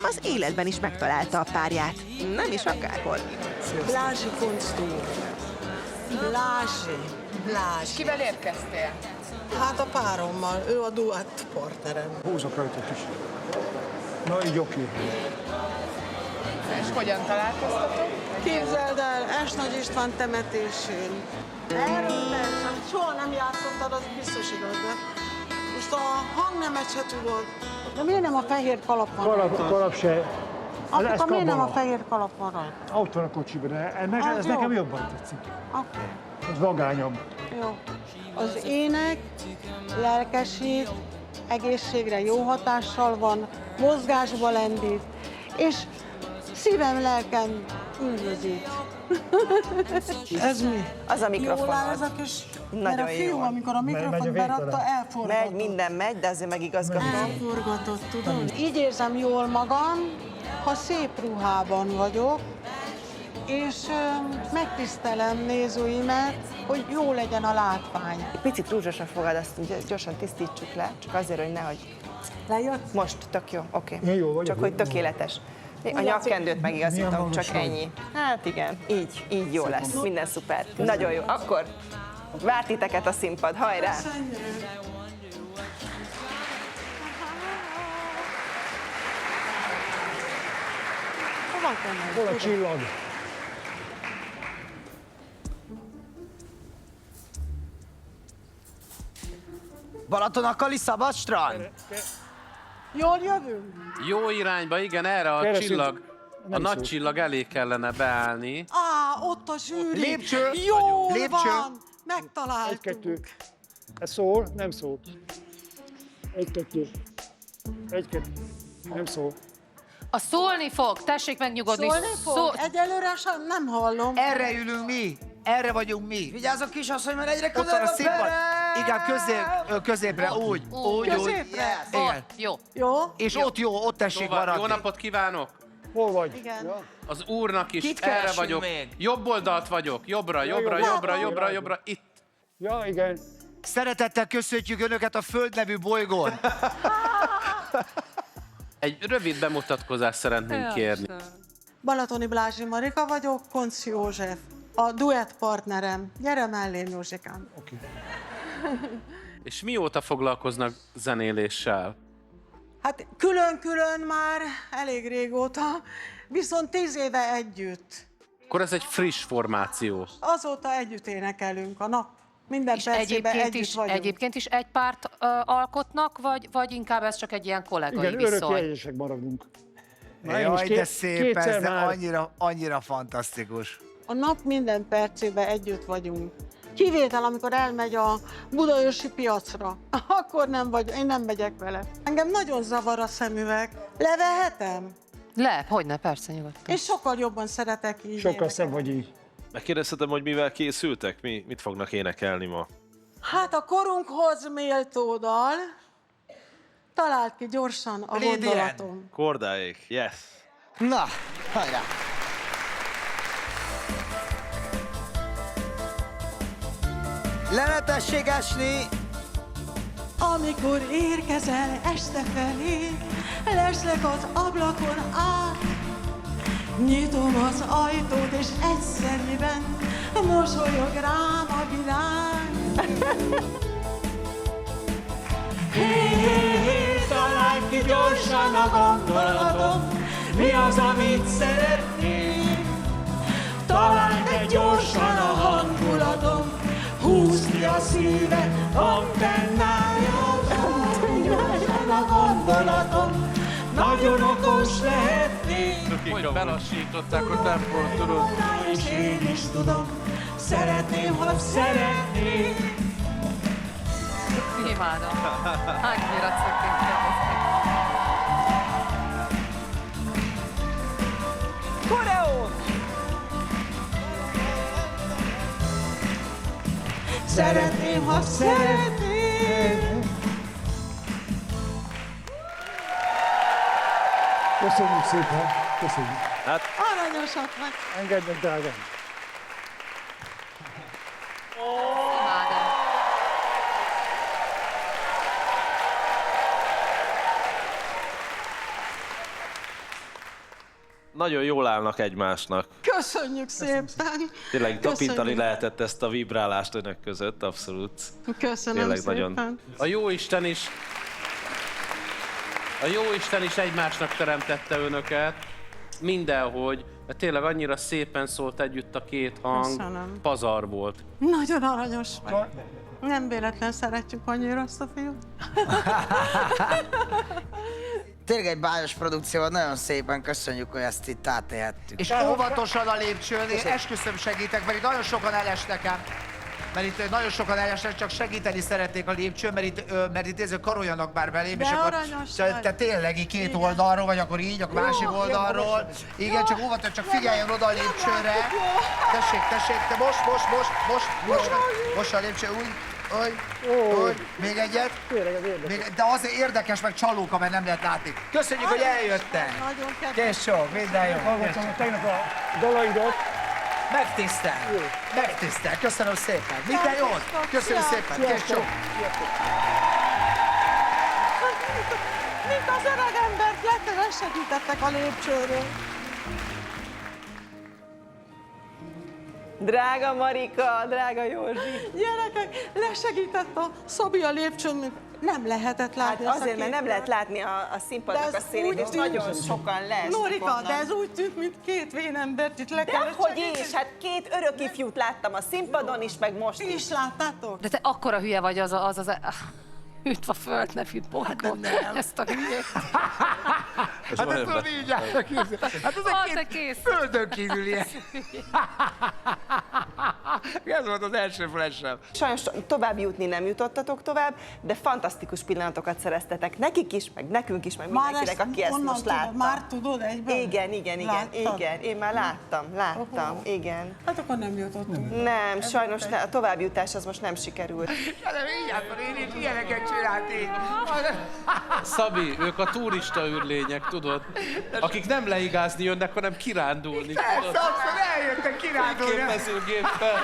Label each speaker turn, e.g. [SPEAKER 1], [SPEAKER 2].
[SPEAKER 1] az életben is megtalálta a párját. Nem is akárhol.
[SPEAKER 2] Blázsi Kunstúr. Blázsi.
[SPEAKER 3] Kivel érkeztél?
[SPEAKER 2] Hát a párommal, ő a duett partnerem.
[SPEAKER 4] Húzok rajta egy kis. Na, így oké.
[SPEAKER 3] És hogyan találkoztatok?
[SPEAKER 2] Képzeld el, Nagy István temetésén. Erről teljesen, soha nem játszottad, az biztos igaz, de most a hangnemet se tudod. De miért nem a fehér kalap van?
[SPEAKER 4] Kalap se.
[SPEAKER 2] Akkor miért nem a fehér kalap van rajta?
[SPEAKER 4] Ott van a kocsiban, de ez
[SPEAKER 2] jó.
[SPEAKER 4] nekem jobban tetszik.
[SPEAKER 2] Oké.
[SPEAKER 4] Ez vagányabb.
[SPEAKER 2] Jó. Az ének lelkesít, egészségre jó hatással van, mozgásba lendít, és szívem, lelkem üldözít. Ez mi?
[SPEAKER 1] Az a mikrofon.
[SPEAKER 2] Jól áll ez a kis...
[SPEAKER 1] Nagyon
[SPEAKER 2] Mert a fiú,
[SPEAKER 1] jó.
[SPEAKER 2] amikor a
[SPEAKER 4] Megy a
[SPEAKER 2] mikrofont berakta,
[SPEAKER 4] végtelen.
[SPEAKER 2] elforgatott.
[SPEAKER 1] Megy, minden megy, de azért megigazgatom.
[SPEAKER 2] Elforgatott, tudod? Így érzem jól magam, ha szép ruhában vagyok, és megtisztelem nézőimet, hogy jó legyen a látvány.
[SPEAKER 1] Egy picit rúzsos a fogad, azt gyorsan tisztítsuk le, csak azért, hogy nehogy...
[SPEAKER 2] Lejött?
[SPEAKER 1] Most, tök jó, oké.
[SPEAKER 4] Én jó vagyok,
[SPEAKER 1] Csak hogy
[SPEAKER 4] jó.
[SPEAKER 1] tökéletes. A nyakkendőt megigazítom,
[SPEAKER 4] Milyen
[SPEAKER 1] csak
[SPEAKER 4] magas vagy?
[SPEAKER 1] ennyi. Hát igen, így jó lesz, minden szuper. Nagyon jó. Akkor vár titeket a színpad, hajrá!
[SPEAKER 2] Hova kell
[SPEAKER 4] Hol a csillag?
[SPEAKER 5] Balatonakali szabad strand?
[SPEAKER 2] Jól jövünk?
[SPEAKER 6] Jó irányba, igen, erre a
[SPEAKER 4] Keresünk.
[SPEAKER 6] csillag, a
[SPEAKER 4] Nem
[SPEAKER 6] nagy
[SPEAKER 4] szól.
[SPEAKER 6] csillag elé kellene beállni.
[SPEAKER 2] Ott a zsűri.
[SPEAKER 5] Lépcső.
[SPEAKER 2] Jól
[SPEAKER 5] Lépcső.
[SPEAKER 2] van. Megtaláltuk.
[SPEAKER 4] Egy-kettő. Ez szól? Nem szól. Egy-kettő. Egy-kettő. Nem szól.
[SPEAKER 7] A szólni fog, tessék megnyugodni.
[SPEAKER 2] Szólni fog? Egyelőre sem nem hallom.
[SPEAKER 5] Erre ülünk mi. Erre vagyunk mi.
[SPEAKER 8] Vigyázz a kisasszony, mert egyre
[SPEAKER 5] Ott van
[SPEAKER 8] közelebb
[SPEAKER 5] a színpad. Igen, középre, úgy.
[SPEAKER 2] Középre?
[SPEAKER 5] Igen.
[SPEAKER 7] Ott, jó.
[SPEAKER 2] Jó?
[SPEAKER 5] És ott jó, ott tessék
[SPEAKER 6] Szóval, jó
[SPEAKER 5] maradni.
[SPEAKER 6] napot kívánok!
[SPEAKER 4] Hol vagy?
[SPEAKER 2] Igen.
[SPEAKER 4] Ja.
[SPEAKER 6] Az úrnak is
[SPEAKER 8] Kit
[SPEAKER 6] erre
[SPEAKER 8] keresünk
[SPEAKER 6] vagyok.
[SPEAKER 8] még?
[SPEAKER 6] Jobb oldalt vagyok. Jobbra, jobbra,
[SPEAKER 4] jó.
[SPEAKER 6] jobbra,
[SPEAKER 2] Látom.
[SPEAKER 6] jobbra, jobbra. Itt.
[SPEAKER 4] Ja, igen.
[SPEAKER 5] Szeretettel köszöntjük Önöket a Föld nevű bolygón.
[SPEAKER 6] Egy rövid bemutatkozást szeretnénk kérni.
[SPEAKER 2] Balatoni Blázsi Marika vagyok, Konc József. A duett partnerem. Gyere mellém, Józsikám.
[SPEAKER 6] És mióta foglalkoznak zenéléssel?
[SPEAKER 2] Hát külön-külön már elég régóta, viszont 10 éve együtt.
[SPEAKER 6] Akkor ez egy friss formáció.
[SPEAKER 2] Azóta együtt énekelünk a nap. Minden percében együtt vagyunk.
[SPEAKER 7] Egyébként is egy párt alkotnak, vagy inkább ez csak egy ilyen kollégai
[SPEAKER 4] Igen, örök
[SPEAKER 7] viszony?
[SPEAKER 4] jegyesek maradunk. Már én
[SPEAKER 5] Jaj,
[SPEAKER 4] is
[SPEAKER 5] de szép ez,
[SPEAKER 4] kétszer
[SPEAKER 5] de
[SPEAKER 4] már-
[SPEAKER 5] annyira fantasztikus.
[SPEAKER 2] A nap minden percében együtt vagyunk. Kivétel, amikor elmegy a budaörsi piacra. Akkor nem vagy, én nem megyek vele. Engem nagyon zavar a szemüveg. Levehetem?
[SPEAKER 7] Hogyne, persze nyugodtan.
[SPEAKER 2] És sokkal jobban szeretek így
[SPEAKER 4] Sokkal
[SPEAKER 2] énekelni.
[SPEAKER 4] szebb vagy így.
[SPEAKER 9] Megkérdezhetem, hogy mivel készültek? Mit fognak énekelni ma?
[SPEAKER 2] Hát a korunkhoz méltó dal. Talált ki gyorsan a
[SPEAKER 5] Lédien.
[SPEAKER 2] gondolatom.
[SPEAKER 9] Kordáék, yes!
[SPEAKER 5] Na, hajrá! Lemetessék esni!
[SPEAKER 2] Amikor érkezel este felé, leslek az ablakon át. Nyitom az ajtót, és egyszerűen mosolyog rám a világ. Hé, találd ki gyorsan a gondolatom, mi az, amit szeretnék. Találd meg gyorsan a hangulatom, húzd ki a szíved antennája. Gyorsan a gondolatom, nagyon okos lehetnék.
[SPEAKER 6] Hogy belassították a tempót, tudod?
[SPEAKER 2] És én is tudom, szeretném, ha szeretnék.
[SPEAKER 7] Imádom. Annyira szökünk.
[SPEAKER 5] Koreó!
[SPEAKER 2] Szeretném, ha szeretnék.
[SPEAKER 4] Köszönjük szépen. Köszönjük.
[SPEAKER 2] Aranyosak vagy.
[SPEAKER 4] Engedd meg, drágám.
[SPEAKER 7] Imádom.
[SPEAKER 9] nagyon jól állnak egymásnak.
[SPEAKER 2] Köszönjük szépen!
[SPEAKER 9] Tényleg tapintani
[SPEAKER 2] Köszönjük.
[SPEAKER 9] lehetett ezt a vibrálást önök között, abszolút.
[SPEAKER 2] Köszönöm
[SPEAKER 9] Tényleg
[SPEAKER 2] szépen!
[SPEAKER 9] nagyon.
[SPEAKER 6] A Jóisten is egymásnak teremtette önöket mindenhogy, mert tényleg annyira szépen szólt együtt a két hang,
[SPEAKER 2] Köszönöm.
[SPEAKER 6] pazar volt.
[SPEAKER 2] Nagyon aranyos vagy. Nem véletlen szeretjük annyira azt a fiút.
[SPEAKER 8] Tényleg egy bájos produkció, nagyon szépen köszönjük, hogy ezt itt átélhettük.
[SPEAKER 5] És óvatosan a lépcsőn, én esküszöm segítek, mert itt nagyon sokan elesnek ám. Mert itt nagyon sokan elesnek, csak segíteni szeretnék a lépcsőn, mert itt ezek karoljanak már belém,
[SPEAKER 2] De
[SPEAKER 5] és akkor
[SPEAKER 2] aranyos
[SPEAKER 5] te
[SPEAKER 2] vagy.
[SPEAKER 5] tényleg így két
[SPEAKER 2] Igen.
[SPEAKER 5] oldalról, vagy akkor így, akkor másik oldalról. Igen, csak óvatosan, csak figyeljen oda a lépcsőre. Tessék, te most a lépcső, úgy, még egyet. De azért érdekes, meg csalóka, mert nem lehet látni. Köszönjük, hogy eljöttek.
[SPEAKER 2] Nagyon kedves.
[SPEAKER 5] Kész sok, minden jó.
[SPEAKER 4] Hallgattam tegnap a dalaidat.
[SPEAKER 5] Megtisztel, köszönöm szépen. Minden jót, köszönöm szépen, kész sok.
[SPEAKER 2] Mint az öreg embert lesegítettek a lépcsőről.
[SPEAKER 1] Drága Marika, drága Józsi.
[SPEAKER 2] Gyerekek, lesegített a Szabi a lépcsőn, mint nem lehetett látni.
[SPEAKER 1] Hát
[SPEAKER 2] ezt a
[SPEAKER 1] azért, mert
[SPEAKER 2] két
[SPEAKER 1] nem lehet látni a
[SPEAKER 2] De
[SPEAKER 1] színpadnak
[SPEAKER 2] ez
[SPEAKER 1] a szélét,
[SPEAKER 2] úgy
[SPEAKER 1] és
[SPEAKER 2] tűnt-
[SPEAKER 1] nagyon sokan leesnek
[SPEAKER 2] Norika,
[SPEAKER 1] onnan.
[SPEAKER 2] de ez úgy tűnt, mint két vénembert itt le kellett
[SPEAKER 1] Dehogy
[SPEAKER 2] segíteni.
[SPEAKER 1] is, hát két örök ifjút láttam a színpadon is, meg most
[SPEAKER 2] Ti
[SPEAKER 1] is.
[SPEAKER 2] is láttátok?
[SPEAKER 7] De te akkora hülye vagy az üdv a föld, ne füdd bolygón. Ezt a hülyét.
[SPEAKER 5] Hát ezt tudom így állnak. Hát ezek
[SPEAKER 7] te
[SPEAKER 5] két
[SPEAKER 7] kész.
[SPEAKER 5] földön kívüliek. Ez volt az első flash-em.
[SPEAKER 1] Sajnos tovább jutni nem jutottatok tovább, de fantasztikus pillanatokat szereztetek nekik is, meg nekünk is, meg mindenkinek, aki ezt
[SPEAKER 2] onnan
[SPEAKER 1] most
[SPEAKER 2] tudod,
[SPEAKER 1] látta.
[SPEAKER 2] már tudod egyből?
[SPEAKER 1] Igen,
[SPEAKER 2] Láttad?
[SPEAKER 1] én már láttam, igen.
[SPEAKER 2] Hát akkor nem jutottunk.
[SPEAKER 1] Nem, sajnos a továbbjutás az most nem sikerült.
[SPEAKER 5] De így akkor én is ilyeneket csinált így.
[SPEAKER 6] Szabi, ők a turista űrlények, tudod? Akik nem leigázni jönnek, hanem kirándulni.
[SPEAKER 5] Persze,
[SPEAKER 6] tudod?
[SPEAKER 5] akkor eljöttek kirándulni.
[SPEAKER 6] Képezőgéppel.